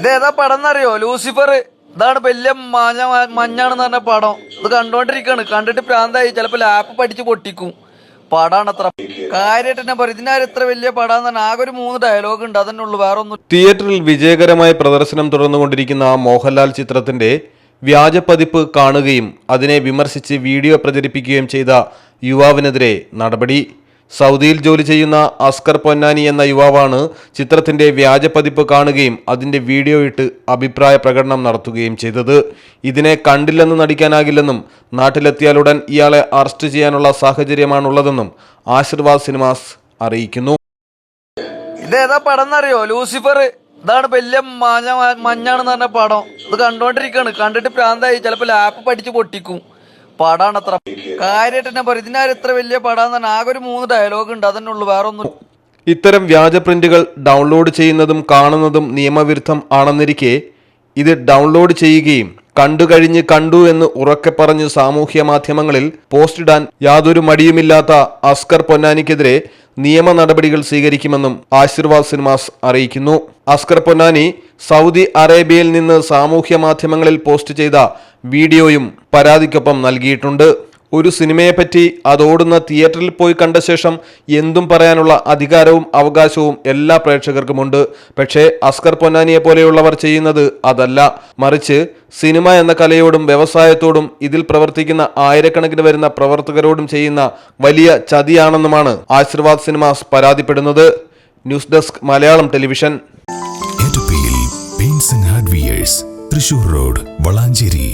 ഇതേതാ പടം എന്നറിയോ? ലൂസിഫർ. ഇതാണ് വലിയ മഞ്ഞാണെന്ന് പറഞ്ഞ പടം. ഇത് കണ്ടോണ്ടിരിക്കാണ്. കണ്ടിട്ട് പ്രാന്തായി. ചിലപ്പോ ലാപ്പ് പഠിച്ച് പൊട്ടിക്കും. പടാണ് അത്ര കാര്യമായിട്ട് തന്നെ പറയും. ഇതിനാരും ഇത്ര വലിയ പടാന്ന് പറഞ്ഞാൽ ആകെ ഒരു 3 ഡയലോഗ് ഉണ്ട്, അതന്നെ ഉള്ളു, വേറെ ഒന്നും. തിയേറ്ററിൽ വിജയകരമായ പ്രദർശനം തുടർന്നുകൊണ്ടിരിക്കുന്ന മോഹൻലാൽ ചിത്രത്തിന്റെ വ്യാജ പതിപ്പ് കാണുകയും അതിനെ വിമർശിച്ച് വീഡിയോ പ്രചരിപ്പിക്കുകയും ചെയ്ത യുവാവിനെതിരെ നടപടി. സൗദിയിൽ ജോലി ചെയ്യുന്ന അസ്കർ പൊന്നാനി എന്ന യുവാവാണ് ചിത്രത്തിന്റെ വ്യാജ പതിപ്പ് കാണുകയും അതിന്റെ വീഡിയോ ഇട്ട് അഭിപ്രായ പ്രകടനം നടത്തുകയും ചെയ്തത്. ഇതിനെ കണ്ടില്ലെന്ന് നടിക്കാനാകില്ലെന്നും നാട്ടിലെത്തിയാലുടൻ ഇയാളെ അറസ്റ്റ് ചെയ്യാനുള്ള സാഹചര്യമാണുള്ളതെന്നും ആശീർവാദ് സിനിമാസ് അറിയിക്കുന്നു. ഇതേതാ പടം എന്നറിയോ? ലൂസിഫർ. ഇതാണ് വലിയ മഞ്ഞാണെന്ന് പറഞ്ഞ പടം. ഇത് കണ്ടോണ്ടിരിക്കാണ്. കണ്ടിട്ട് പ്രാന്തായി. ചിലപ്പോ ലാപ്പ് പഠിച്ച് പൊട്ടിക്കും. പടാണ് അത്ര കാര്യമായിട്ട് തന്നെ പറയും. ഇതിനാരും ഇത്ര വലിയ പടാന്ന് പറഞ്ഞാൽ ആകെ ഒരു 3 ഡയലോഗ് ഉണ്ട്, അതന്നെ ഉള്ളു, വേറെ ഒന്നും. ഇത്തരം വ്യാജ പ്രിന്റുകൾ ഡൗൺലോഡ് ചെയ്യുന്നതും കാണുന്നതും നിയമവിരുദ്ധം ആണെന്നിരിക്കെ ഇത് ഡൗൺലോഡ് ചെയ്യുകയും കണ്ടു എന്ന് ഉറക്കെ പറഞ്ഞ് സാമൂഹ്യ മാധ്യമങ്ങളിൽ പോസ്റ്റിടാൻ യാതൊരു മടിയുമില്ലാത്ത അസ്കർ പൊന്നാനിക്കെതിരെ നിയമ നടപടികൾ സ്വീകരിക്കുമെന്നും ആശീർവാദ് സിനിമാസ് അറിയിക്കുന്നു. അസ്കർ പൊന്നാനി സൗദി അറേബ്യയിൽ നിന്ന് സാമൂഹ്യ മാധ്യമങ്ങളിൽ പോസ്റ്റ് ചെയ്ത വീഡിയോയും പരാതിക്കൊപ്പം നൽകിയിട്ടുണ്ട്. ഒരു സിനിമയെപ്പറ്റി അതോടുന്ന തിയേറ്ററിൽ പോയി കണ്ട ശേഷം എന്തും പറയാനുള്ള അധികാരവും അവകാശവും എല്ലാ പ്രേക്ഷകർക്കുമുണ്ട്. പക്ഷേ അസ്കർ പൊന്നാനിയെ പോലെയുള്ളവർ ചെയ്യുന്നത് അതല്ല. മറിച്ച് സിനിമ എന്ന കലയോടും വ്യവസായത്തോടും ഇതിൽ പ്രവർത്തിക്കുന്ന ആയിരക്കണക്കിന് വരുന്ന പ്രവർത്തകരോടും ചെയ്യുന്ന വലിയ ചതിയാണെന്നുമാണ് ആശീർവാദ് സിനിമാസ് പരാതിപ്പെടുന്നത്. News desk Malayalam television. Thrissur road Valanchery.